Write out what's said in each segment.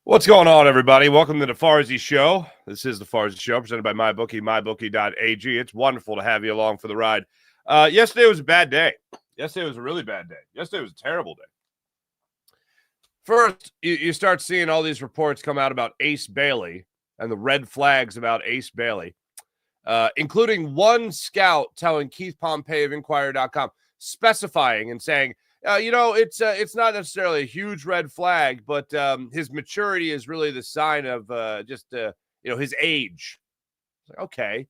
What's going on, everybody? Welcome to the Farzy Show. This is the Farzy Show, presented by MyBookie, mybookie.ag. It's wonderful to have you along for the ride. Yesterday was a bad day. Yesterday was a really bad day. Yesterday was a terrible day. First, you start seeing all these reports come out about Ace Bailey and the red flags about Ace Bailey, including one scout telling Keith Pompey of Inquirer.com, specifying and saying, it's not necessarily a huge red flag, but his maturity is really the sign of his age. Like, okay.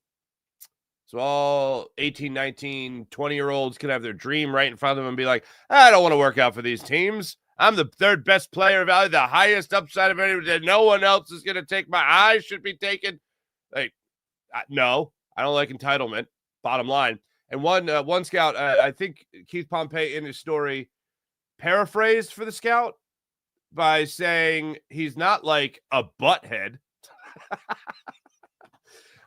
So all 18, 19, 20-year-olds can have their dream right in front of them and be like, I don't want to work out for these teams. I'm the third best player value, the highest upside of anyone. No one else is going to take my I should be taken. Like, no, I don't like entitlement, bottom line. And one scout, I think Keith Pompey in his story paraphrased for the scout by saying he's not like a butthead.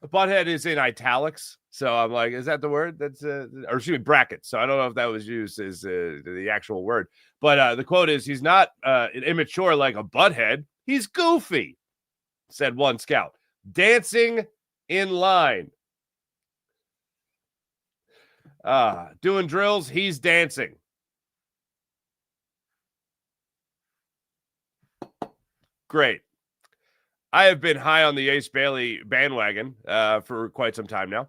A butthead is in italics. So I'm like, is that the word? That's or excuse me, brackets. So I don't know if that was used as the actual word. But the quote is, he's not immature like a butthead. He's goofy, said one scout. Dancing in line. Doing drills, he's dancing. Great. I have been high on the Ace Bailey bandwagon for quite some time now.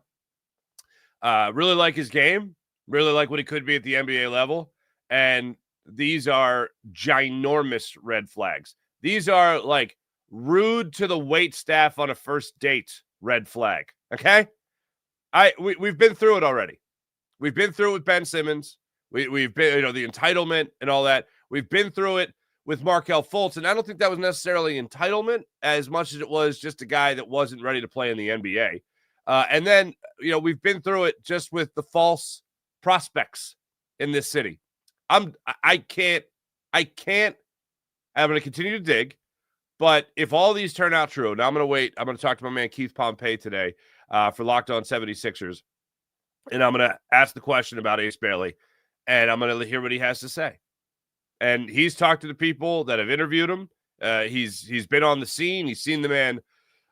Really like his game. Really like what he could be at the NBA level. And these are ginormous red flags. These are like rude to the wait staff on a first date red flag. Okay? We've been through it already. We've been through it with Ben Simmons. We've been, the entitlement and all that. We've been through it with Markelle Fultz, and I don't think that was necessarily entitlement as much as it was just a guy that wasn't ready to play in the NBA. And then, we've been through it just with the false prospects in this city. I'm going to continue to dig, but if all these turn out true, now I'm going to wait. I'm going to talk to my man Keith Pompey today for Locked On 76ers. And I'm going to ask the question about Ace Bailey, and I'm going to hear what he has to say. And he's talked to the people that have interviewed him. He's been on the scene. He's seen the man,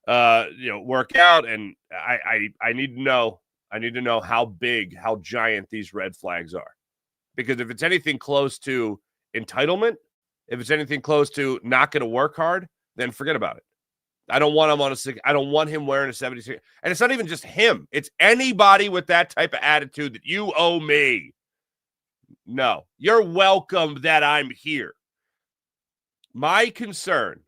work out. And I need to know. I need to know how big, how giant these red flags are. Because if it's anything close to entitlement, if it's anything close to not going to work hard, then forget about it. I don't want him I don't want him wearing a 76. And it's not even just him. It's anybody with that type of attitude that you owe me. No, you're welcome that I'm here. My concern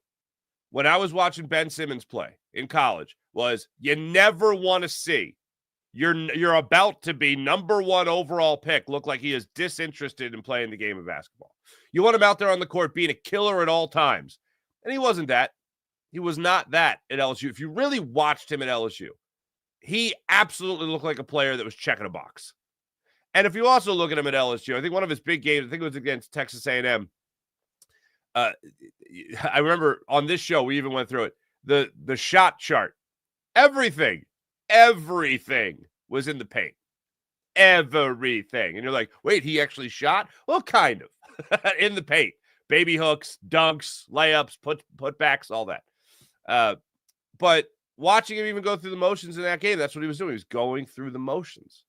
when I was watching Ben Simmons play in college was you never want to see you're about to be number one overall pick look like he is disinterested in playing the game of basketball. You want him out there on the court being a killer at all times. And he wasn't that. He was not that at LSU. If you really watched him at LSU, he absolutely looked like a player that was checking a box. And if you also look at him at LSU, I think one of his big games, I think it was against Texas A&M. I remember on this show, we even went through it. The shot chart, everything was in the paint. Everything. And you're like, wait, he actually shot? Well, kind of. In the paint. Baby hooks, dunks, layups, putbacks, all that. But watching him even go through the motions in that game, that's what he was doing. He was going through the motions.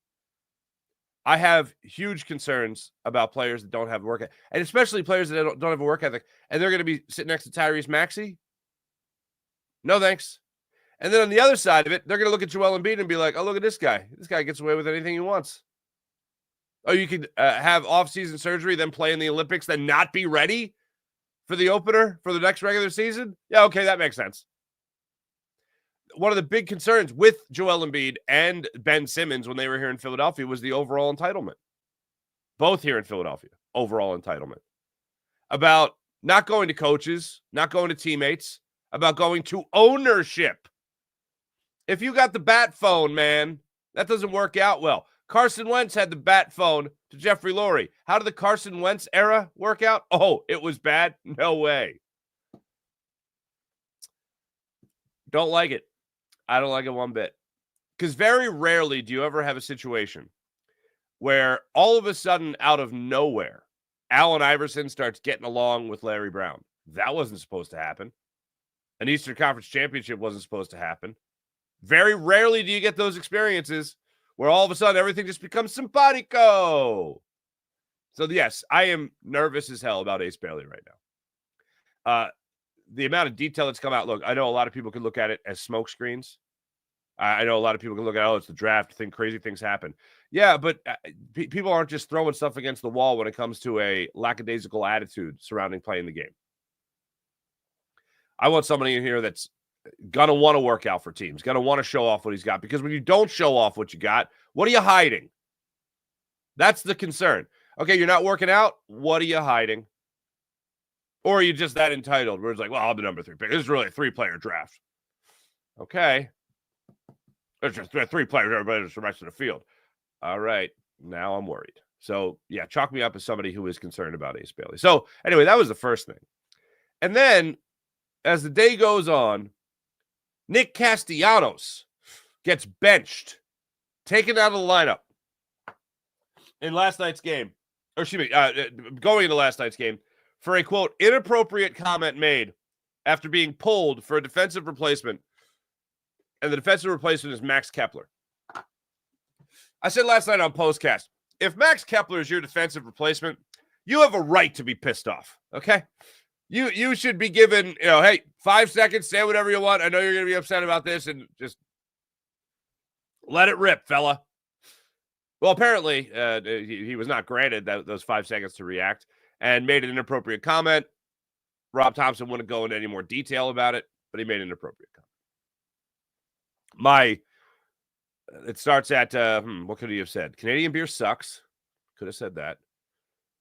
I have huge concerns about players that don't have work ethic, and especially players that don't have a work ethic, and they're going to be sitting next to Tyrese Maxey. No thanks. And then on the other side of it, they're going to look at Joel Embiid and be like, oh, look at this guy. This guy gets away with anything he wants. Oh, you could have off-season surgery, then play in the Olympics, then not be ready for the opener for the next regular season? Yeah, okay, that makes sense. One of the big concerns with Joel Embiid and Ben Simmons when they were here in Philadelphia was the overall entitlement. Both here in Philadelphia, overall entitlement. About not going to coaches, not going to teammates, about going to ownership. If you got the bat phone, man, that doesn't work out well. Carson Wentz had the bat phone to Jeffrey Lurie. How did the Carson Wentz era work out? Oh, it was bad? No way. Don't like it. I don't like it one bit. Because very rarely do you ever have a situation where all of a sudden, out of nowhere, Allen Iverson starts getting along with Larry Brown. That wasn't supposed to happen. An Eastern Conference championship wasn't supposed to happen. Very rarely do you get those experiences where all of a sudden everything just becomes simpatico. So, yes, I am nervous as hell about Ace Bailey right now. The amount of detail that's come out, look, I know a lot of people can look at it as smoke screens. I know a lot of people can look at, it's the draft, think crazy things happen. Yeah, but people aren't just throwing stuff against the wall when it comes to a lackadaisical attitude surrounding playing the game. I want somebody in here that's going to want to work out for teams, going to want to show off what he's got. Because when you don't show off what you got, what are you hiding? That's the concern. Okay, you're not working out. What are you hiding? Or are you just that entitled where it's like, well, I'm the number 3 pick. This is really a 3-player draft. Okay. There's just 3 players. Everybody's the rest of the field. All right. Now I'm worried. So, yeah, chalk me up as somebody who is concerned about Ace Bailey. So, anyway, that was the first thing. And then, as the day goes on, Nick Castellanos gets benched, taken out of the lineup in last night's game. Or, excuse me, going into last night's game for a, quote, inappropriate comment made after being pulled for a defensive replacement. And the defensive replacement is Max Kepler. I said last night on Postcast, if Max Kepler is your defensive replacement, you have a right to be pissed off, okay? You should be given, hey, 5 seconds, say whatever you want. I know you're going to be upset about this, and just let it rip, fella. Well, apparently, he was not granted those 5 seconds to react and made an inappropriate comment. Rob Thomson wouldn't go into any more detail about it, but he made an inappropriate comment. It starts at, what could he have said? Canadian beer sucks. Could have said that.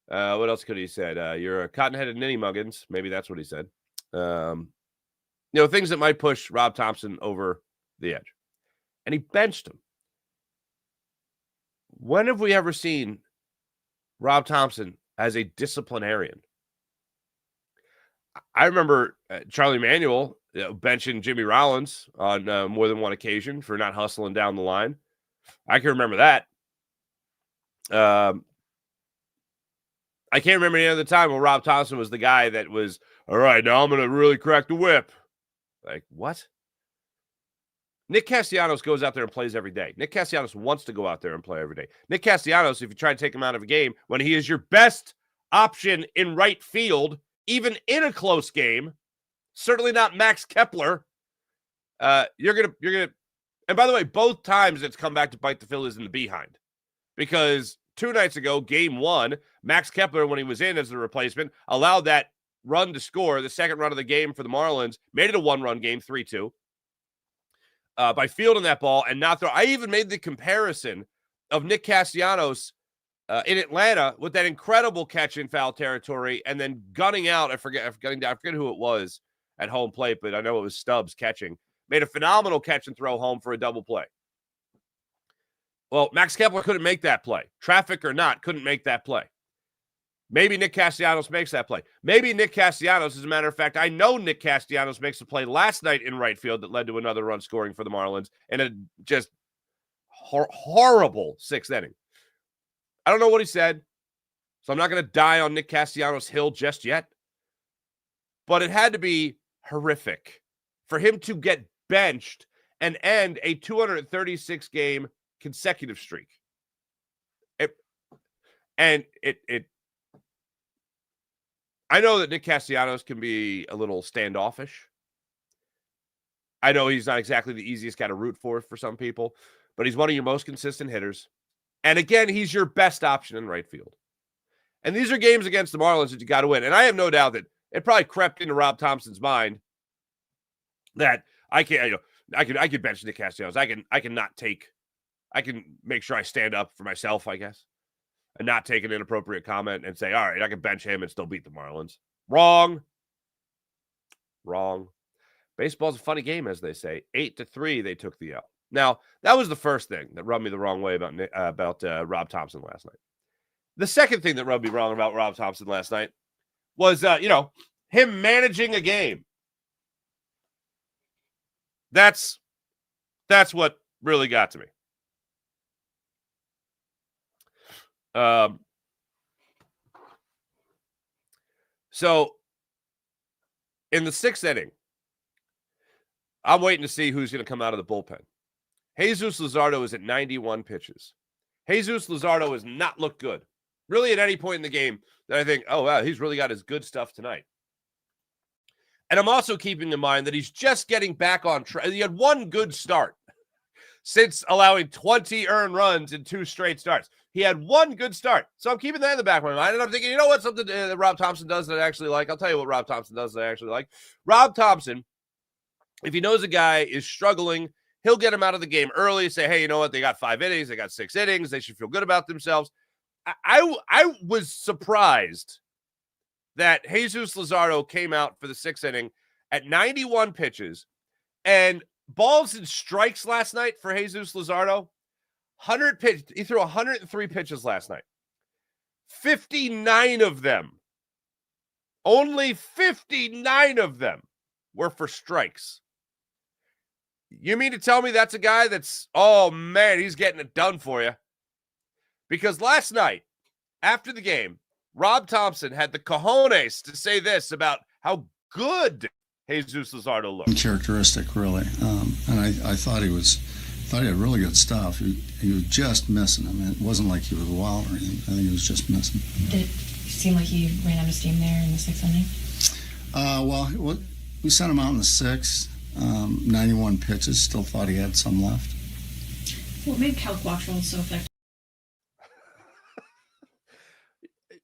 What else could he have said? You're a cotton-headed ninny muggins. Maybe that's what he said. Things that might push Rob Thomson over the edge. And he benched him. When have we ever seen Rob Thomson as a disciplinarian? I remember Charlie Manuel benching Jimmy Rollins on more than one occasion for not hustling down the line. I can remember that. I can't remember any other time when Rob Thomson was the guy that was, all right, now I'm going to really crack the whip. Like, what? Nick Castellanos goes out there and plays every day. Nick Castellanos wants to go out there and play every day. Nick Castellanos, if you try to take him out of a game, when he is your best option in right field, even in a close game, certainly not Max Kepler, you're gonna. And by the way, both times it's come back to bite the Phillies in the behind, because 2 nights ago, game 1, Max Kepler, when he was in as the replacement, allowed that run to score, the second run of the game for the Marlins, made it a 1-run game, 3-2, by fielding that ball and not throw. I even made the comparison of Nick Castellanos in Atlanta with that incredible catch in foul territory and then gunning out. I forget who it was at home plate, but I know it was Stubbs catching. Made a phenomenal catch and throw home for a double play. Well, Max Kepler couldn't make that play. Traffic or not, couldn't make that play. Maybe Nick Castellanos makes that play. Maybe Nick Castellanos, as a matter of fact, I know Nick Castellanos makes a play last night in right field that led to another run scoring for the Marlins in a just horrible 6th inning. I don't know what he said, so I'm not going to die on Nick Castellanos' hill just yet. But it had to be horrific for him to get benched and end a 236-game consecutive streak. I know that Nick Castellanos can be a little standoffish. I know he's not exactly the easiest guy to root for some people, but he's one of your most consistent hitters. And again, he's your best option in right field. And these are games against the Marlins that you got to win. And I have no doubt that it probably crept into Rob Thomson's mind that I could bench Nick Castellanos. I can make sure I stand up for myself, I guess, and not take an inappropriate comment and say, all right, I can bench him and still beat the Marlins. Wrong. Baseball's a funny game, as they say. 8-3, they took the L. Now, that was the first thing that rubbed me the wrong way about Rob Thomson last night. The second thing that rubbed me wrong about Rob Thomson last night was, him managing a game. That's what really got to me. So in the 6th inning, I'm waiting to see who's going to come out of the bullpen. Jesus Luzardo is at 91 pitches. Jesus Luzardo has not looked good, really, at any point in the game that I think, oh, wow, he's really got his good stuff tonight. And I'm also keeping in mind that he's just getting back on track. He had one good start since allowing 20 earned runs in 2 straight starts. He had one good start. So I'm keeping that in the back of my mind. And I'm thinking, you know what? Something that Rob Thomson does that I actually like. I'll tell you what Rob Thomson does that I actually like. Rob Thomson, if he knows a guy is struggling, he'll get him out of the game early, say, hey, you know what? They got 5 innings. They got 6 innings. They should feel good about themselves. I was surprised that Jesus Luzardo came out for the 6th inning at 91 pitches, and balls and strikes last night for Jesus Luzardo. 100 pitches. He threw 103 pitches last night. 59 of them, only 59 of them were for strikes. You mean to tell me that's a guy that's, oh man, he's getting it done for you? Because last night, after the game, Rob Thomson had the cojones to say this about how good Jesus Luzardo looked. Characteristic, really. And I thought he had really good stuff. He was just missing. I mean, it wasn't like he was wild or anything. I think he was just missing. Did it seem like he ran out of steam there in the 6th inning? Well, we sent him out in the 6th. 91 pitches. Still thought he had some left. What made Cal Quantrill so effective?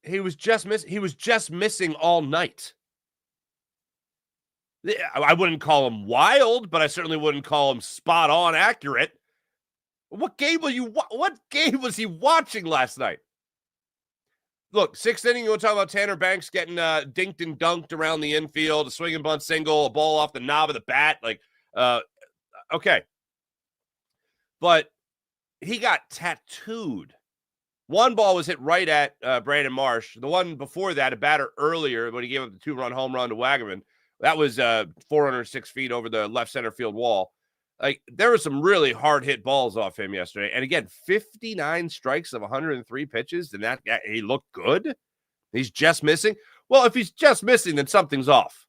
He was just missing all night. I wouldn't call him wild, but I certainly wouldn't call him spot on accurate. What game was he watching last night? Look, 6th inning, you want to talk about Tanner Banks getting dinked and dunked around the infield, a swing and bunt single, a ball off the knob of the bat. Okay. But he got tattooed. One ball was hit right at Brandon Marsh. The one before that, a batter earlier, when he gave up the 2-run home run to Wagaman, that was 406 feet over the left center field wall. Like, there were some really hard hit balls off him yesterday. And again, 59 strikes of 103 pitches. And that guy, he looked good. He's just missing. Well, if he's just missing, then something's off.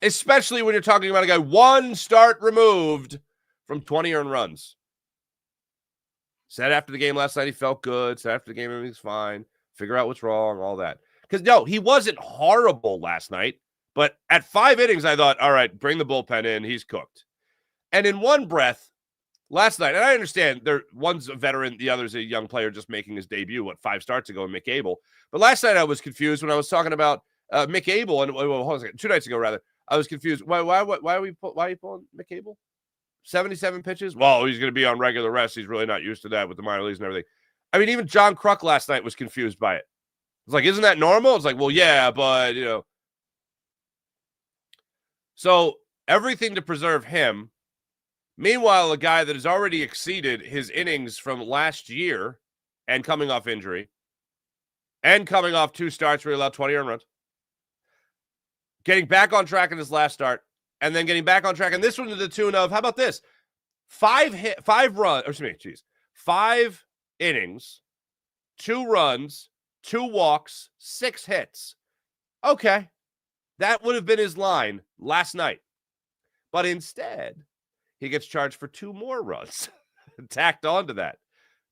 Especially when you're talking about a guy 1 start removed from 20 earned runs. Said after the game last night he felt good. Said after the game everything's fine. Figure out what's wrong, all that. Because, no, he wasn't horrible last night. But at 5 innings, I thought, all right, bring the bullpen in. He's cooked. And in one breath, last night, and I understand one's a veteran, the other's a young player just making his debut, 5 starts ago, Mick Abel. But last night I was confused when I was talking about Mick Abel, and hold on a second, 2 nights ago, rather. I was confused. Why are you pulling Mick Abel? 77 pitches? Well, he's going to be on regular rest. He's really not used to that with the minor leagues and everything. I mean, even John Kruk last night was confused by it. It's like, isn't that normal? It's like, well, yeah, but, you know. So everything to preserve him. Meanwhile, a guy that has already exceeded his innings from last year and coming off injury and coming off 2 starts where he allowed 20 earned runs, getting back on track in his last start, and then getting back on track. And this one to the tune of, how about this? 5 innings, 2 runs, 2 walks, 6 hits. Okay. That would have been his line last night. But instead, he gets charged for 2 more runs tacked onto that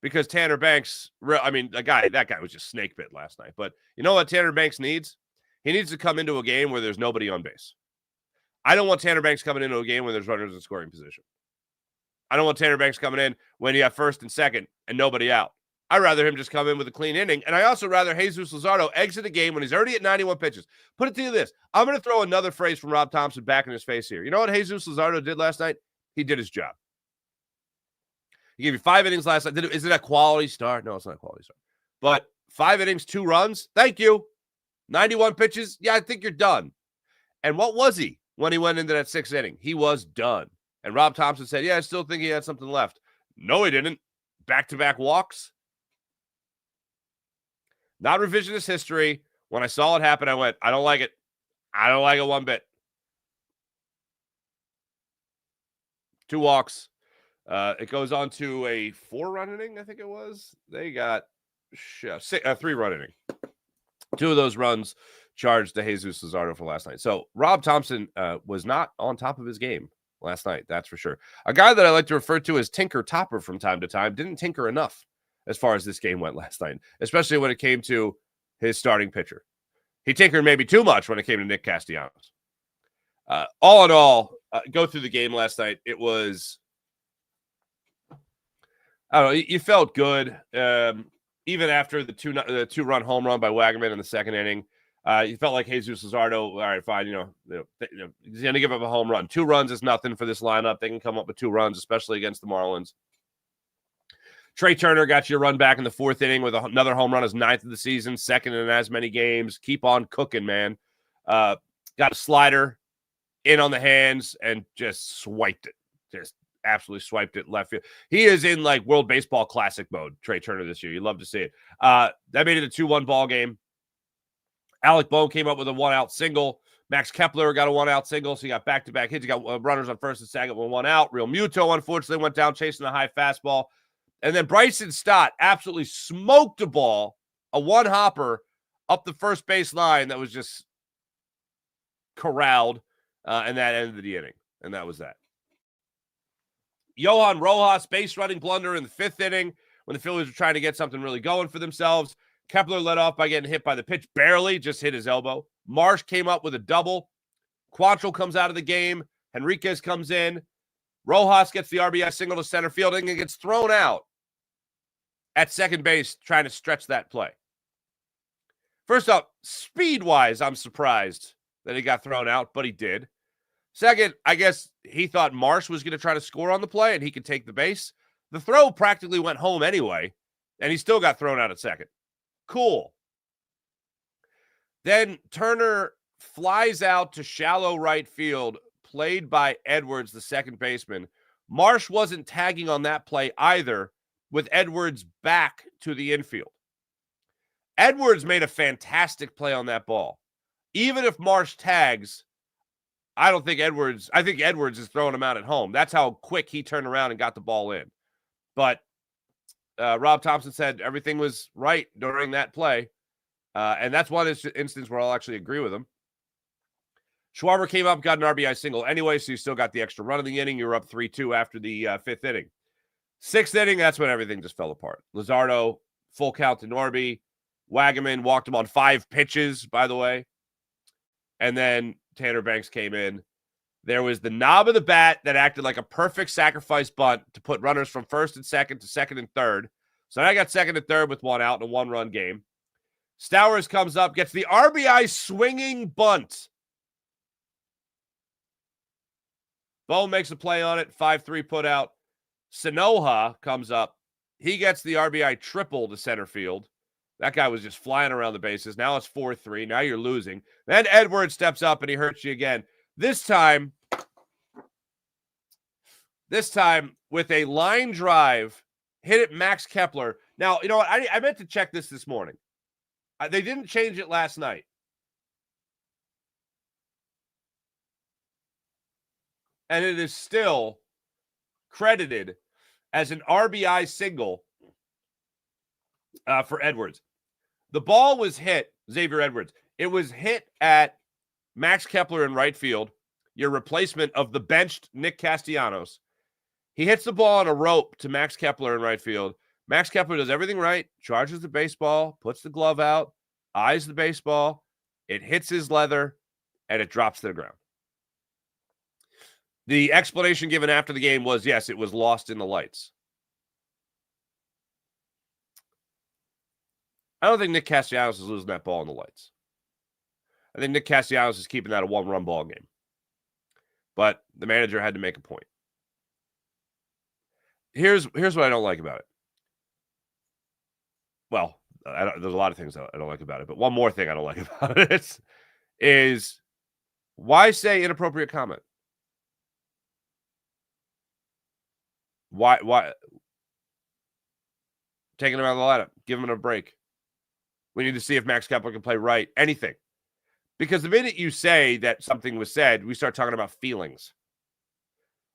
because Tanner Banks, that guy was just snake bit last night. But you know what Tanner Banks needs? He needs to come into a game where there's nobody on base. I don't want Tanner Banks coming into a game where there's runners in scoring position. I don't want Tanner Banks coming in when you have 1st and 2nd and nobody out. I'd rather him just come in with a clean inning. And I also rather Jesus Luzardo exit a game when he's already at 91 pitches. Put it to you this. I'm going to throw another phrase from Rob Thomson back in his face here. You know what Jesus Luzardo did last night? He did his job. He gave you 5 innings last night. Is it a quality start? No, it's not a quality start. But 5 innings, 2 runs. Thank you. 91 pitches. Yeah, I think you're done. And what was he when he went into that 6th inning? He was done. And Rob Thomson said, yeah, I still think he had something left. No, he didn't. Back-to-back walks. Not revisionist history. When I saw it happen, I went, I don't like it. I don't like it one bit. 2 walks. It goes on to a 4-run inning, I think it was. They got 3-run inning. 2 of those runs charged to Jesus Luzardo for last night. So Rob Thomson was not on top of his game last night. That's for sure. A guy that I like to refer to as Tinker Topper from time to time didn't tinker enough as far as this game went last night, especially when it came to his starting pitcher. He tinkered maybe too much when it came to Nick Castellanos. All in all, go through the game last night. It was, I don't know, you felt good. Even after the two-run home run by Wagaman in the second inning, you felt like Jesus Luzardo, all right, fine, he's going to give up a home run. 2 runs is nothing for this lineup. They can come up with 2 runs, especially against the Marlins. Trey Turner got you a run back in the 4th inning with another home run, his 9th of the season, 2nd in as many games. Keep on cooking, man. Got a slider in on the hands and just swiped it. Just absolutely swiped it left field. He is in like World Baseball Classic mode, Trey Turner, this year. You love to see it. That made it a 2-1 ball game. Alec Bohm came up with a 1-out single. Max Kepler got a 1-out single, so he got back-to-back hits. He got runners on first and second with 1 out. Real Muto, unfortunately, went down chasing a high fastball. And then Bryson Stott absolutely smoked a ball, a 1-hopper up the first base line that was just corralled, and that ended the inning. And that was that. Johan Rojas, base running blunder in the 5th inning when the Phillies were trying to get something really going for themselves. Kepler led off by getting hit by the pitch, barely, just hit his elbow. Marsh came up with a double. Quantrill comes out of the game. Henriquez comes in. Rojas gets the RBI single to center field and gets thrown out at second base trying to stretch that play. First up, speed-wise, I'm surprised that he got thrown out, but he did. Second, I guess he thought Marsh was going to try to score on the play and he could take the base. The throw practically went home anyway, and he still got thrown out at second. Cool. Then Turner flies out to shallow right field, played by Edwards, the second baseman. Marsh wasn't tagging on that play either, with Edwards back to the infield. Edwards made a fantastic play on that ball. Even if Marsh tags, I think Edwards is throwing him out at home. That's how quick he turned around and got the ball in. But Rob Thomson said everything was right during that play. And that's one instance where I'll actually agree with him. Schwarber came up, got an RBI single anyway, so you still got the extra run of the inning. You were up 3-2 after the 5th inning. 6th inning, that's when everything just fell apart. Luzardo, full count to Norby. Wagaman walked him on 5 pitches, by the way. And then Tanner Banks came in. There was the knob of the bat that acted like a perfect sacrifice bunt to put runners from first and second to second and third. So I got second and third with 1 out in a 1-run game. Stowers comes up, gets the RBI swinging bunt. Bo makes a play on it, 5-3 put out. Sanoja comes up. He gets the RBI triple to center field. That guy was just flying around the bases. Now it's 4-3. Now you're losing. Then Edwards steps up and he hurts you again. This time with a line drive, hit it Max Kepler. Now, you know what? I meant to check this morning. They didn't change it last night. And it is still credited as an RBI single for Edwards. The ball was hit, Xavier Edwards. It was hit at Max Kepler in right field, your replacement of the benched Nick Castellanos. He hits the ball on a rope to Max Kepler in right field. Max Kepler does everything right, charges the baseball, puts the glove out, eyes the baseball. It hits his leather, and it drops to the ground. The explanation given after the game was, yes, it was lost in the lights. I don't think Nick Castellanos is losing that ball in the lights. I think Nick Castellanos is keeping that a 1-run ball game. But the manager had to make a point. Here's what I don't like about it. Well, there's a lot of things I don't like about it, but one more thing I don't like about it is why say inappropriate comment? Why taking him out of the lineup? Give him a break. We need to see if Max Kepler can play right. Anything. Because the minute you say that something was said, we start talking about feelings.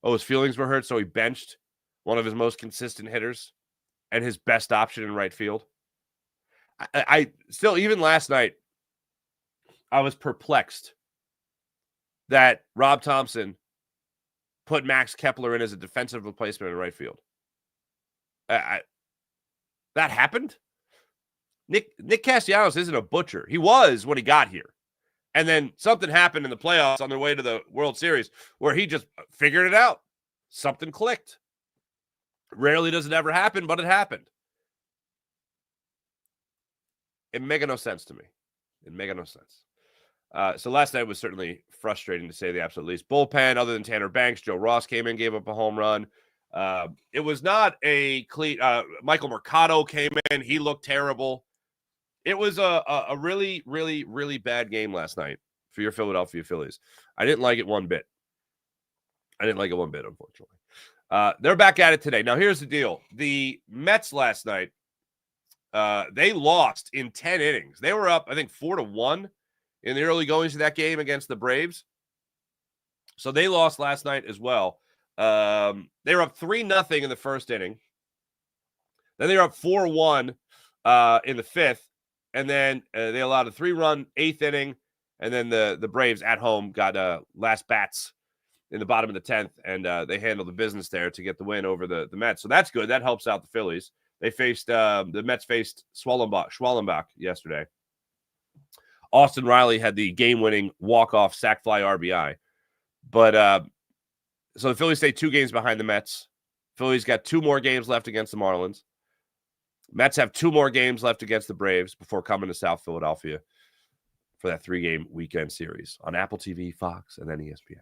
Oh, his feelings were hurt, so he benched one of his most consistent hitters and his best option in right field. I still, even last night, I was perplexed that Rob Thomson put Max Kepler in as a defensive replacement in right field. That happened? Nick Castellanos isn't a butcher. He was when he got here. And then something happened in the playoffs on their way to the World Series where he just figured it out. Something clicked. Rarely does it ever happen, but it happened. It made no sense to me. It made no sense. So last night was certainly frustrating to say the absolute least. Bullpen, other than Tanner Banks, Joe Ross came in, gave up a home run. It was not a clean. Michael Mercado came in. He looked terrible. It was a really, really, really bad game last night for your Philadelphia Phillies. I didn't like it one bit. Unfortunately. They're back at it today. Now, here's the deal. The Mets last night, they lost in 10 innings. They were up, I think, 4-1 in the early goings of that game against the Braves. So they lost last night as well. They were up 3-0 in the first inning. Then they were up 4-1 in the fifth. And then they allowed a 3-run eighth inning. And then the Braves at home got last bats in the bottom of the 10th. And they handled the business there to get the win over the Mets. So that's good. That helps out the Phillies. They faced the Mets faced Schwallenbach yesterday. Austin Riley had the game-winning walk-off sac fly RBI. But so the Phillies stay 2 games behind the Mets. Phillies got 2 more games left against the Marlins. Mets have 2 more games left against the Braves before coming to South Philadelphia for that 3-game weekend series on Apple TV, Fox, and then ESPN.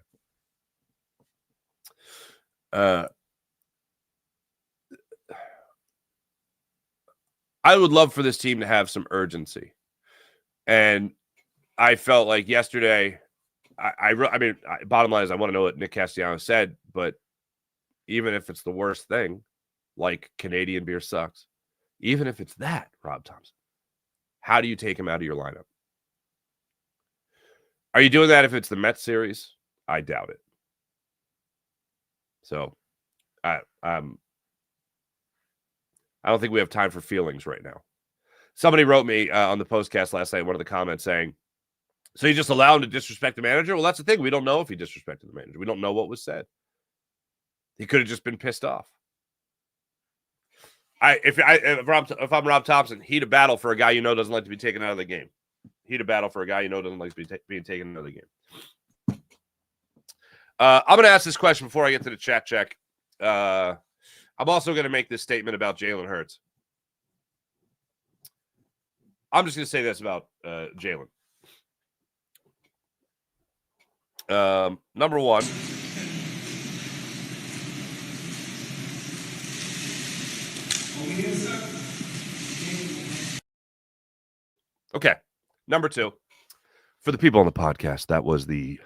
I would love for this team to have some urgency. And I felt like yesterday, I mean, bottom line is I want to know what Nick Castellanos said, but even if it's the worst thing, like Canadian beer sucks, even if it's that, Rob Thomson, how do you take him out of your lineup? Are you doing that if it's the Mets series? I doubt it. So I don't think we have time for feelings right now. Somebody wrote me on the postcast last night, one of the comments saying, so you just allow him to disrespect the manager? Well, that's the thing. We don't know if he disrespected the manager. We don't know what was said. He could have just been pissed off. If I'm Rob Thompson, he'd a battle for a guy you know doesn't like to be taken out of the game. He'd a battle for a guy you know doesn't like to be being taken out of the game. I'm going to ask this question before I get to the chat check. I'm also going to make this statement about Jalen Hurts. I'm just going to say this about Jalen. Number one, okay. Number two, for the people on the podcast, that was the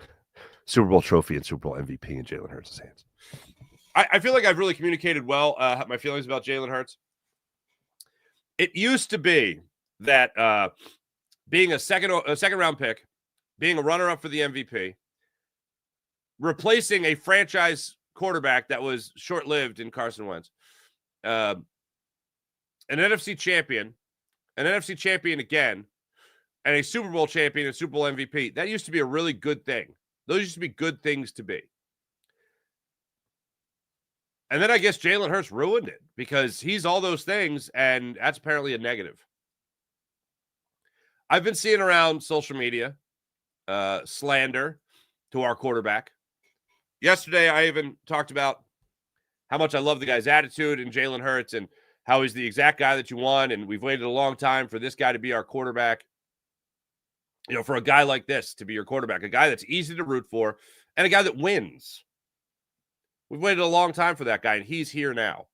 Super Bowl trophy and Super Bowl MVP in Jalen Hurts' hands. I feel like I've really communicated well my feelings about Jalen Hurts. It used to be that being a second round pick, being a runner-up for the MVP, replacing a franchise quarterback that was short-lived in Carson Wentz, an NFC champion again, and a Super Bowl champion and Super Bowl MVP, that used to be a really good thing. Those used to be good things to be. And then I guess Jalen Hurts ruined it because he's all those things, and that's apparently a negative. I've been seeing around social media slander to our quarterback. Yesterday, I even talked about how much I love the guy's attitude and Jalen Hurts and how he's the exact guy that you want, and we've waited a long time for this guy to be our quarterback. You know, for a guy like this to be your quarterback, a guy that's easy to root for, and a guy that wins. We've waited a long time for that guy, and he's here now.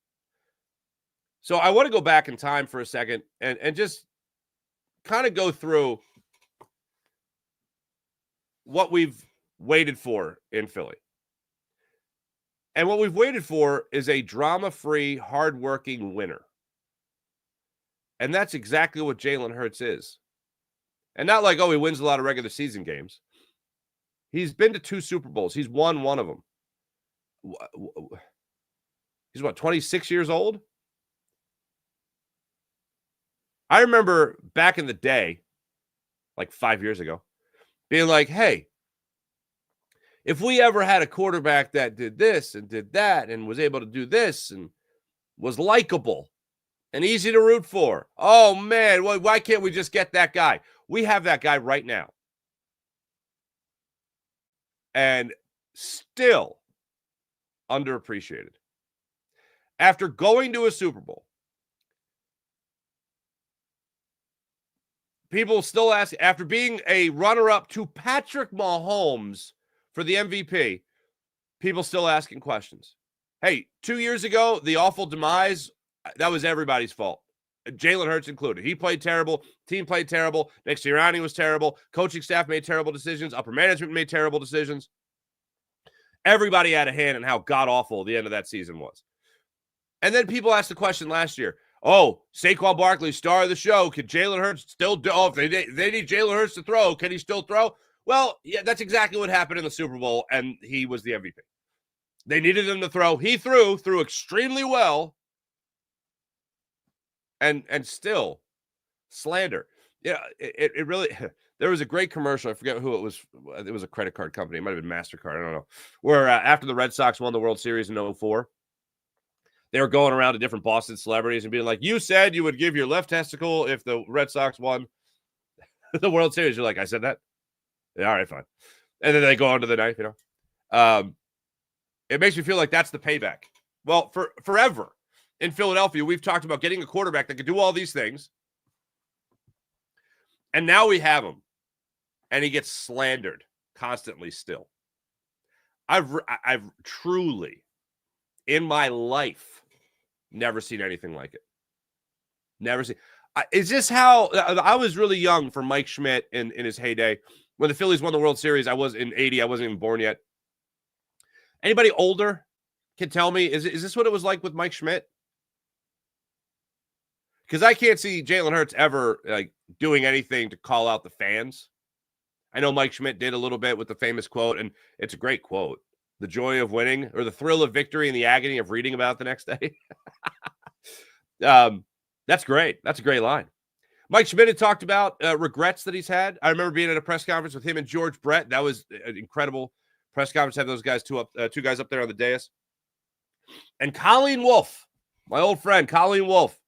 So I want to go back in time for a second and just kind of go through what we've waited for in Philly. And what we've waited for is a drama-free, hardworking winner. And that's exactly what Jalen Hurts is. And not like, oh, he wins a lot of regular season games. He's been to 2 Super Bowls. He's won one of them. He's what, 26 years old? I remember back in the day, like 5 years ago, being like, hey, If we ever had a quarterback that did this and did that and was able to do this and was likable and easy to root for, oh, man, why can't we just get that guy? We have that guy right now. And still underappreciated. After going to a Super Bowl, people still ask, after being a runner-up to Patrick Mahomes for the MVP, people still asking questions. Hey, 2 years ago, the awful demise, that was everybody's fault. Jalen Hurts included. He played terrible. Team played terrible. Nick Sirianni was terrible. Coaching staff made terrible decisions. Upper management made terrible decisions. Everybody had a hand in how god-awful the end of that season was. And then people asked the question last year, oh, Saquon Barkley, star of the show, can Jalen Hurts still do? Oh, if they need Jalen Hurts to throw, can he still throw? Well, yeah, that's exactly what happened in the Super Bowl, and he was the MVP. They needed him to throw. He threw extremely well, and still slander. Yeah, it really. There was a great commercial. I forget who it was. It was a credit card company. It might have been MasterCard. I don't know. Where after the Red Sox won the World Series in 2004, they were going around to different Boston celebrities and being like, you said you would give your left testicle if the Red Sox won the World Series. You're like, I said that? Yeah, all right, fine. And then they go on to the knife, you know. It makes me feel like that's the payback. Well, for forever in Philadelphia, we've talked about getting a quarterback that could do all these things. And now we have him. And he gets slandered constantly still. I've truly, in my life, never seen anything like it. Never seen. Is this how I was really young for Mike Schmidt in his heyday? When the Phillies won the World Series, I was in 80. I wasn't even born yet. Anybody older can tell me, is this what it was like with Mike Schmidt? Because I can't see Jalen Hurts ever like doing anything to call out the fans. I know Mike Schmidt did a little bit with the famous quote, and it's a great quote. The joy of winning, or the thrill of victory and the agony of reading about it the next day. That's great. That's a great line. Mike Schmidt had talked about regrets that he's had. I remember being at a press conference with him and George Brett. That was an incredible press conference. Have those guys two guys up there on the dais. And Colleen Wolfe, my old friend, Colleen Wolfe,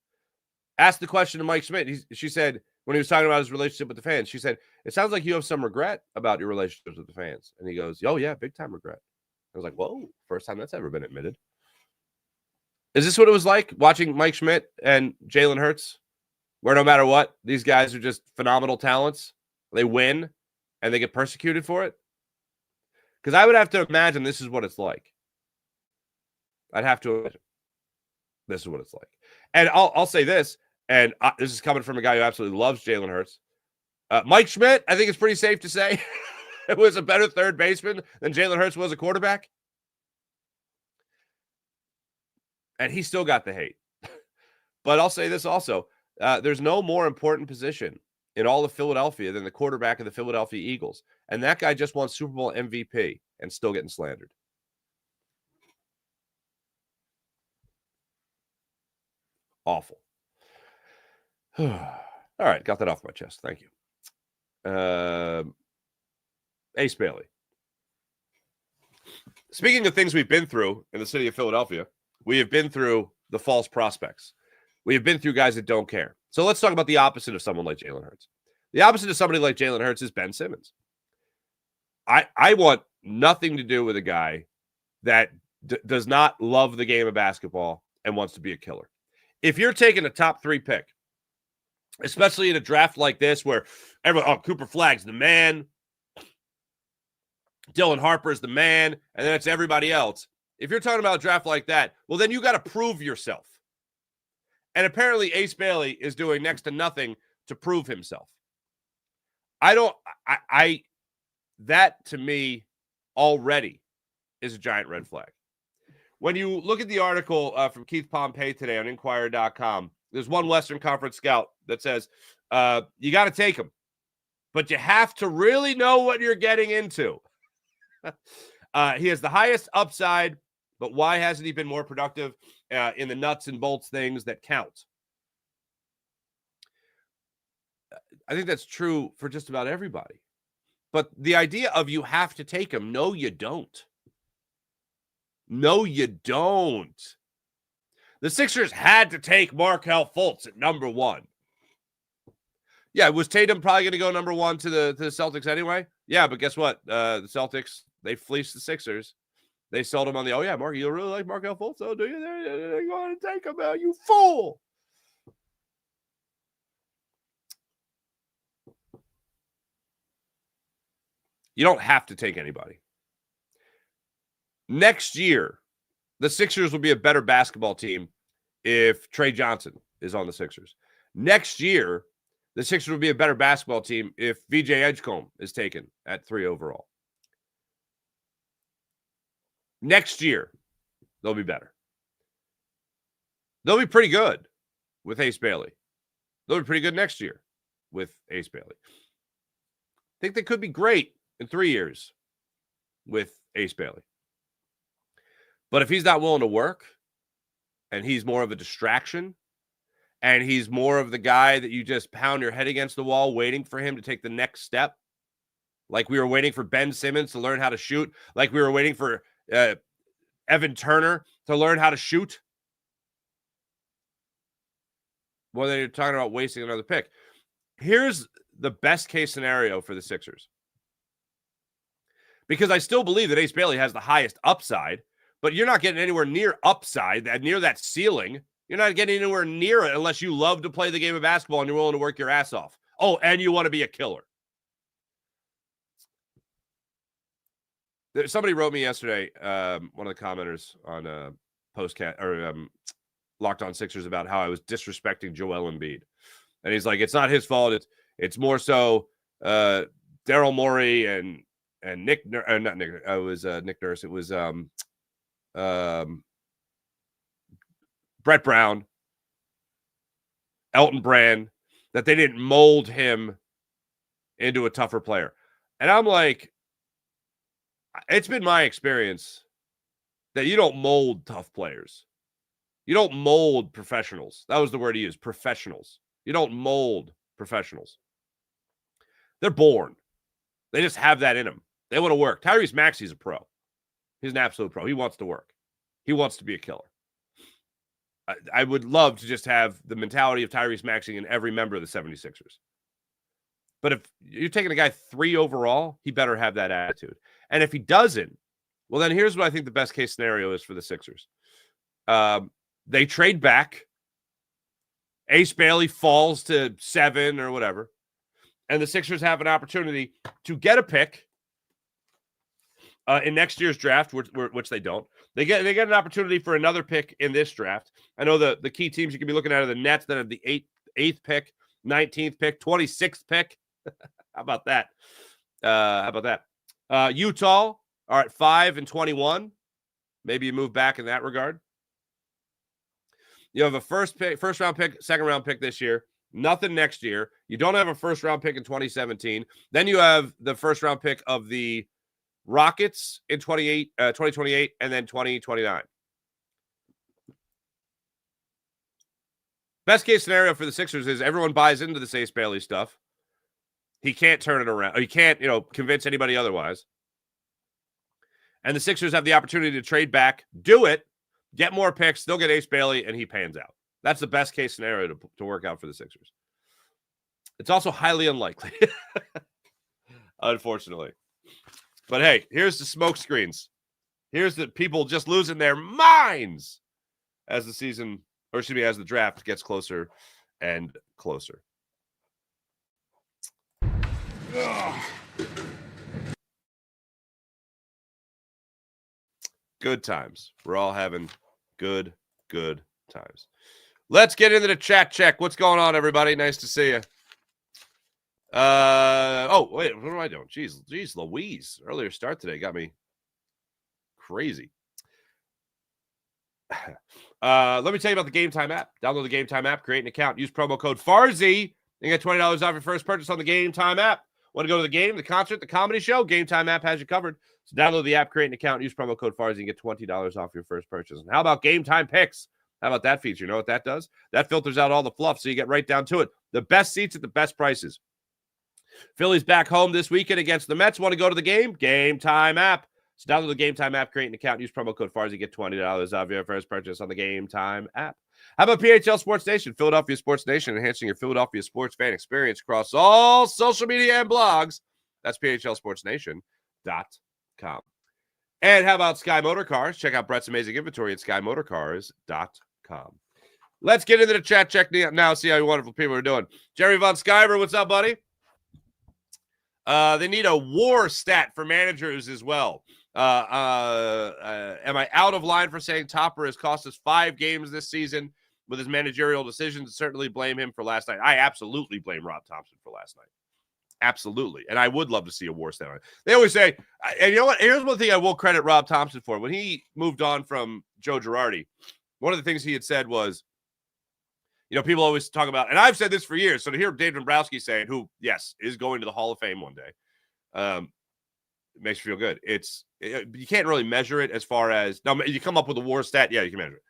asked the question to Mike Schmidt. She said, when he was talking about his relationship with the fans, she said, it sounds like you have some regret about your relationships with the fans. And he goes, oh, yeah, big time regret. I was like, whoa, first time that's ever been admitted. Is this what it was like watching Mike Schmidt and Jalen Hurts, where no matter what, these guys are just phenomenal talents? They win and they get persecuted for it? Because I would have to imagine this is what it's like. I'd have to imagine this is what it's like. And I'll say this, and this is coming from a guy who absolutely loves Jalen Hurts. Mike Schmidt, I think it's pretty safe to say, it was a better third baseman than Jalen Hurts was a quarterback. And he still got the hate. But I'll say this also. There's no more important position in all of Philadelphia than the quarterback of the Philadelphia Eagles. And that guy just won Super Bowl MVP and still getting slandered. Awful. All right, got that off my chest. Thank you. Ace Bailey. Speaking of things we've been through in the city of Philadelphia, we have been through the false prospects. We have been through guys that don't care. So let's talk about the opposite of someone like Jalen Hurts. The opposite of somebody like Jalen Hurts is Ben Simmons. I want nothing to do with a guy that does not love the game of basketball and wants to be a killer. If you're taking a top 3 pick, especially in a draft like this where everyone, Cooper Flagg's the man, Dylan Harper's the man, and then it's everybody else. If you're talking about a draft like that, well, then you got to prove yourself. And apparently Ace Bailey is doing next to nothing to prove himself. That to me already is a giant red flag. When you look at the article from Keith Pompey today on Inquirer.com, there's one Western Conference scout that says, you got to take him, but you have to really know what you're getting into. He has the highest upside, but why hasn't he been more productive in the nuts and bolts things that count? I think that's true for just about everybody. But the idea of you have to take him, no, you don't. No, you don't. The Sixers had to take Markelle Fultz at number 1. Yeah, was Tatum probably going to go number 1 to the Celtics anyway? Yeah, but guess what? The Celtics, they fleeced the Sixers. They sold him on the, oh, yeah, Mark, you really like Markelle Fultz? Oh, do you? They're going to take him, you fool. You don't have to take anybody. Next year, the Sixers will be a better basketball team if Trey Johnson is on the Sixers. Next year, the Sixers will be a better basketball team if VJ Edgecombe is taken at 3 overall. Next year, they'll be better. They'll be pretty good with Ace Bailey. They'll be pretty good next year with Ace Bailey. I think they could be great in 3 years with Ace Bailey. But if he's not willing to work and he's more of a distraction and he's more of the guy that you just pound your head against the wall waiting for him to take the next step, like we were waiting for Ben Simmons to learn how to shoot, like we were waiting for Evan Turner to learn how to shoot, well, then you're talking about wasting another pick. Here's the best case scenario for the Sixers. Because I still believe that Ace Bailey has the highest upside, but you're not getting anywhere near upside, near that ceiling. You're not getting anywhere near it unless you love to play the game of basketball and you're willing to work your ass off. Oh, and you want to be a killer. Somebody wrote me yesterday, one of the commenters on Postcat or Locked On Sixers, about how I was disrespecting Joel Embiid, and he's like, "It's not his fault. It's more so Daryl Morey and Nick, not Nick. It was Nick Nurse. It was Brett Brown, Elton Brand, that they didn't mold him into a tougher player." And I'm like, it's been my experience that you don't mold tough players. You don't mold professionals. That was the word he used, professionals. You don't mold professionals. They're born. They just have that in them. They want to work. Tyrese Maxey's a pro. He's an absolute pro. He wants to work. He wants to be a killer. I would love to just have the mentality of Tyrese Maxey in every member of the 76ers. But if you're taking a guy 3 overall, he better have that attitude. And if he doesn't, well, then here's what I think the best case scenario is for the Sixers. They trade back. Ace Bailey falls to 7 or whatever. And the Sixers have an opportunity to get a pick in next year's draft, which they don't. They get an opportunity for another pick in this draft. I know the key teams you can be looking at are the Nets that have the 8th pick, 19th pick, 26th pick. How about that? Utah are at 5 and 21. Maybe you move back in that regard. You have a first round pick, second round pick this year. Nothing next year. You don't have a first round pick in 2017. Then you have the first round pick of the Rockets in 2028 and then 2029. Best case scenario for the Sixers is everyone buys into this Ace Bailey stuff. He can't turn it around. He can't, convince anybody otherwise. And the Sixers have the opportunity to trade back, do it, get more picks, still get Ace Bailey, and he pans out. That's the best case scenario to work out for the Sixers. It's also highly unlikely, unfortunately. But hey, here's the smoke screens. Here's the people just losing their minds as the draft gets closer and closer. Ugh. Good times. We're all having good times. Let's get into the chat check. What's going on, everybody? Nice to see you. Oh, wait, what am I doing? Jeez Louise. Earlier start today got me crazy. Let me tell you about the Game Time app. Download the Game Time app, create an account, use promo code FARZI, and get $20 off your first purchase on the Game Time app. Want to go to the game, the concert, the comedy show? Game Time app has you covered. So download the app, create an account, use promo code FARZI, and get $20 off your first purchase. And how about Game Time Picks? How about that feature? You know what that does? That filters out all the fluff, so you get right down to it. The best seats at the best prices. Phillies back home this weekend against the Mets. Want to go to the game? Game Time app. So download the Game Time app, create an account, use promo code FARZI, get $20 off your first purchase on the Game Time app. How about PHL Sports Nation, Philadelphia Sports Nation, enhancing your Philadelphia sports fan experience across all social media and blogs. That's PHLSportsNation.com. And how about Sky Motor Cars? Check out Brett's amazing inventory at SkyMotorCars.com. Let's get into the chat check now, see how wonderful people are doing. Jerry Von Skyver, what's up, buddy? They need a WAR stat for managers as well. Am I out of line for saying Topper has cost us 5 games this season with his managerial decisions? Certainly blame him for last night. I absolutely blame Rob Thomson for last night. Absolutely. And I would love to see a WAR stat on it. They always say, and you know what? Here's one thing I will credit Rob Thomson for. When he moved on from Joe Girardi, one of the things he had said was, you know, people always talk about, and I've said this for years, so to hear Dave Dombrowski say it, who, yes, is going to the Hall of Fame one day, it makes you feel good. You can't really measure it as far as, now you come up with a WAR stat, yeah, you can measure it.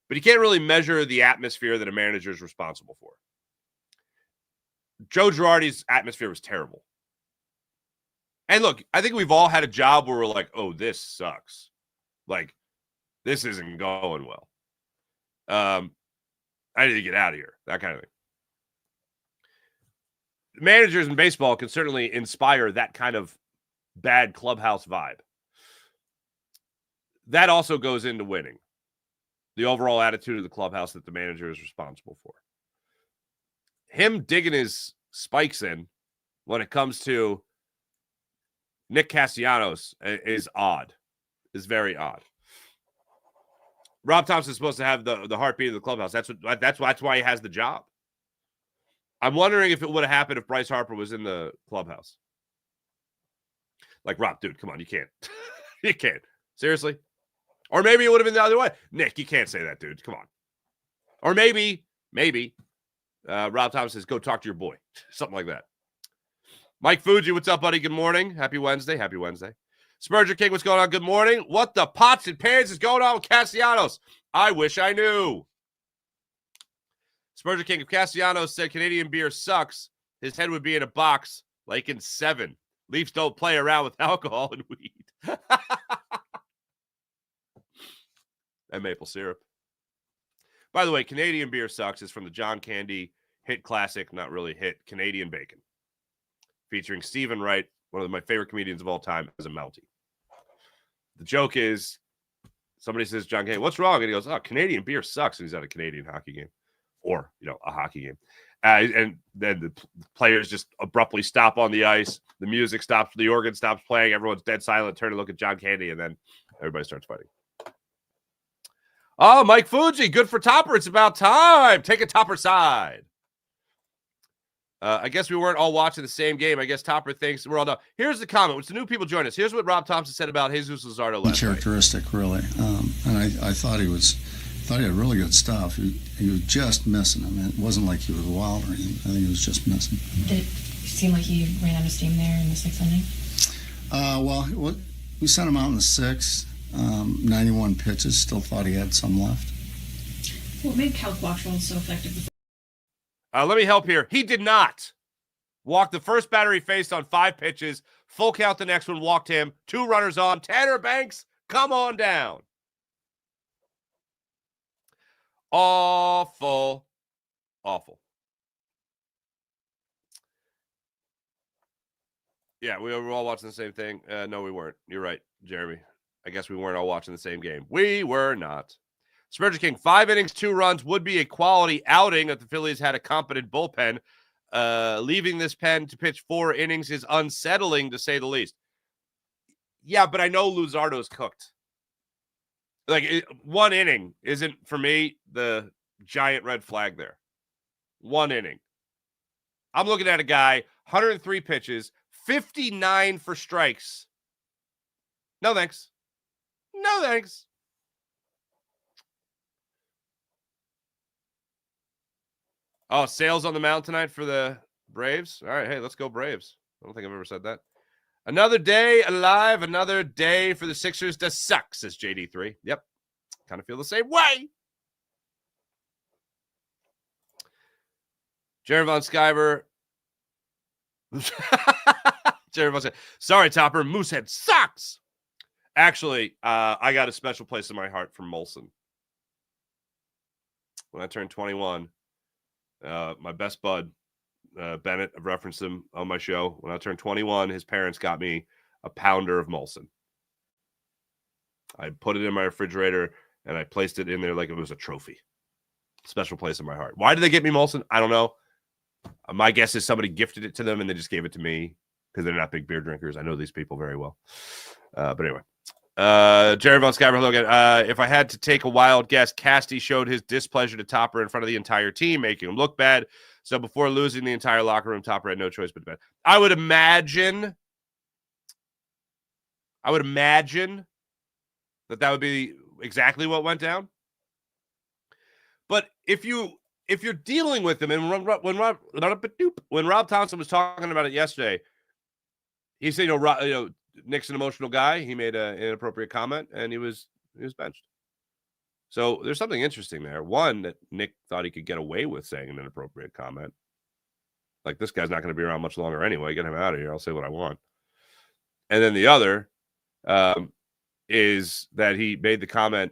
But you can't really measure the atmosphere that a manager is responsible for. Joe Girardi's atmosphere was terrible. And look, I think we've all had a job where we're like, oh, this sucks. Like, this isn't going well. I need to get out of here. That kind of thing. Managers in baseball can certainly inspire that kind of bad clubhouse vibe. That also goes into winning. The overall attitude of the clubhouse that the manager is responsible for. Him digging his spikes in when it comes to Nick Castellanos is odd. Is very odd. Rob Thompson's supposed to have the heartbeat of the clubhouse. That's why he has the job. I'm wondering if it would have happened if Bryce Harper was in the clubhouse. Like, Rob, dude, come on, you can't. You can't. Seriously? Or maybe it would have been the other way. Nick, you can't say that, dude. Come on. Or maybe, Rob Thompson says, go talk to your boy. Something like that. Mike Fuji, what's up, buddy? Good morning. Happy Wednesday. Happy Wednesday. Spurgeon King, what's going on? Good morning. What the pots and pans is going on with Castellanos? I wish I knew. Spurgeon King, if Castellanos said Canadian beer sucks, his head would be in a box like in 7. Leafs don't play around with alcohol and weed. And maple syrup. By the way, Canadian beer sucks is from the John Candy hit classic, not really hit, Canadian Bacon, featuring Stephen Wright, one of my favorite comedians of all time, as a Mountie. The joke is, somebody says, John Candy, what's wrong? And he goes, oh, Canadian beer sucks. And he's at a Canadian hockey game. Or, a hockey game. And then the players just abruptly stop on the ice. The music stops. The organ stops playing. Everyone's dead silent. Turn to look at John Candy. And then everybody starts fighting. Oh, Mike Fuji. Good for Topper. It's about time. Take a Topper side. I guess we weren't all watching the same game. I guess Topper thinks we're all done. Here's the comment. It's the new people join us. Here's what Rob Thompson said about Jesus Luzardo last characteristic, night. Really. And I thought he had really good stuff. He was just missing him. It wasn't like he was wild or anything. I think he was just missing. Did it seem like he ran out of steam there in the 6th inning? Well, we sent him out in the 6th. 91 pitches. Still thought he had some left. What made Cal Quantrill so effective? Let me help here. He did not walk the first batter he faced on 5 pitches. Full count the next one, walked him. 2 runners on. Tanner Banks, come on down. Awful. Awful. Yeah, we were all watching the same thing. No, we weren't. You're right, Jeremy. I guess we weren't all watching the same game. We were not. Spurgeon King, 5 innings, 2 runs would be a quality outing if the Phillies had a competent bullpen. Leaving this pen to pitch 4 innings is unsettling, to say the least. Yeah, but I know Luzardo's cooked. Like, 1 inning isn't, for me, the giant red flag there. 1 inning. I'm looking at a guy, 103 pitches, 59 for strikes. No thanks. No thanks. Oh, Sale's on the mound tonight for the Braves? All right, hey, let's go Braves. I don't think I've ever said that. Another day alive, another day for the Sixers to suck, says JD3. Yep, kind of feel the same way. Jerry Von Skyver, Jerry Von said, sorry, Topper, Moosehead sucks. Actually, I got a special place in my heart for Molson. When I turned 21, my best bud, Bennett, I've referenced him on my show. When I turned 21, his parents got me a pounder of Molson. I put it in my refrigerator, and I placed it in there like it was a trophy. Special place in my heart. Why did they get me Molson? I don't know. My guess is somebody gifted it to them, and they just gave it to me because they're not big beer drinkers. I know these people very well. But anyway. Jerry Von Skyber, hello again. If I had to take a wild guess, Casty showed his displeasure to Topper in front of the entire team, making him look bad. So before losing the entire locker room, Topper had no choice but to bet. I would imagine that would be exactly what went down. But if you're dealing with them, and when Rob Thomson was talking about it yesterday, he said, Nick's an emotional guy. He made an inappropriate comment, and he was benched. So there's something interesting there. One, that Nick thought he could get away with saying an inappropriate comment. Like, this guy's not going to be around much longer anyway. Get him out of here. I'll say what I want. And then the other is that he made the comment,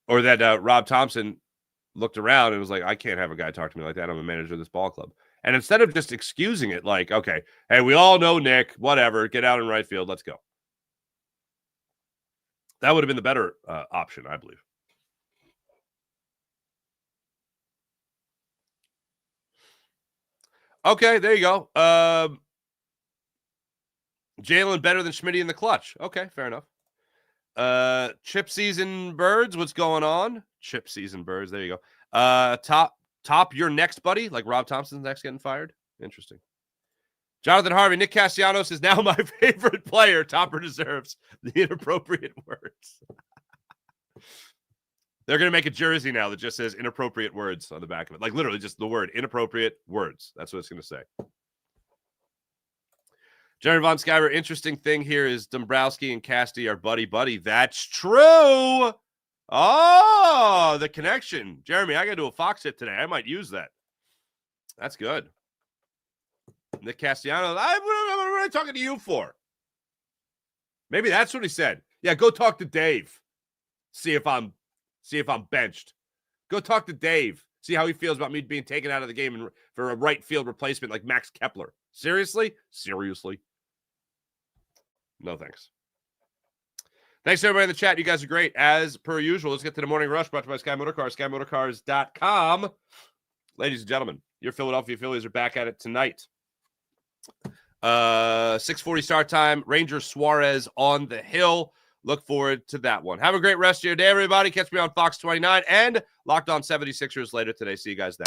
or that Rob Thomson looked around and was like, I can't have a guy talk to me like that. I'm a manager of this ball club. And instead of just excusing it, like, okay, hey, we all know Nick, whatever, get out in right field, let's go. That would have been the better option, I believe. Okay, there you go. Jalen better than Schmitty in the clutch. Okay, fair enough. Chip season birds, what's going on? Chip season birds, there you go. Top your next buddy, like Rob Thompson's next getting fired. Interesting. Jonathan Harvey, Nick Castellanos is now my favorite player. Topper deserves the inappropriate words. They're going to make a jersey now that just says inappropriate words on the back of it. Like literally just the word inappropriate words. That's what it's going to say. Jerry Von Skyber, interesting thing here is Dombrowski and Casty are buddy-buddy. That's true. Oh, the connection. Jeremy, I got to do a Fox hit today. I might use that. That's good. Nick Castellanos, what am I talking to you for? Maybe that's what he said. Yeah, go talk to Dave. See if I'm benched. Go talk to Dave. See how he feels about me being taken out of the game for a right field replacement like Max Kepler. Seriously? Seriously. No thanks. Thanks to everybody in the chat. You guys are great. As per usual, let's get to the morning rush brought to you by Sky Motorcars, SkyMotorcars.com. Ladies and gentlemen, your Philadelphia Phillies are back at it tonight. 6:40 start time. Rangers Suarez on the hill. Look forward to that one. Have a great rest of your day, everybody. Catch me on Fox 29 and Locked On 76ers later today. See you guys then.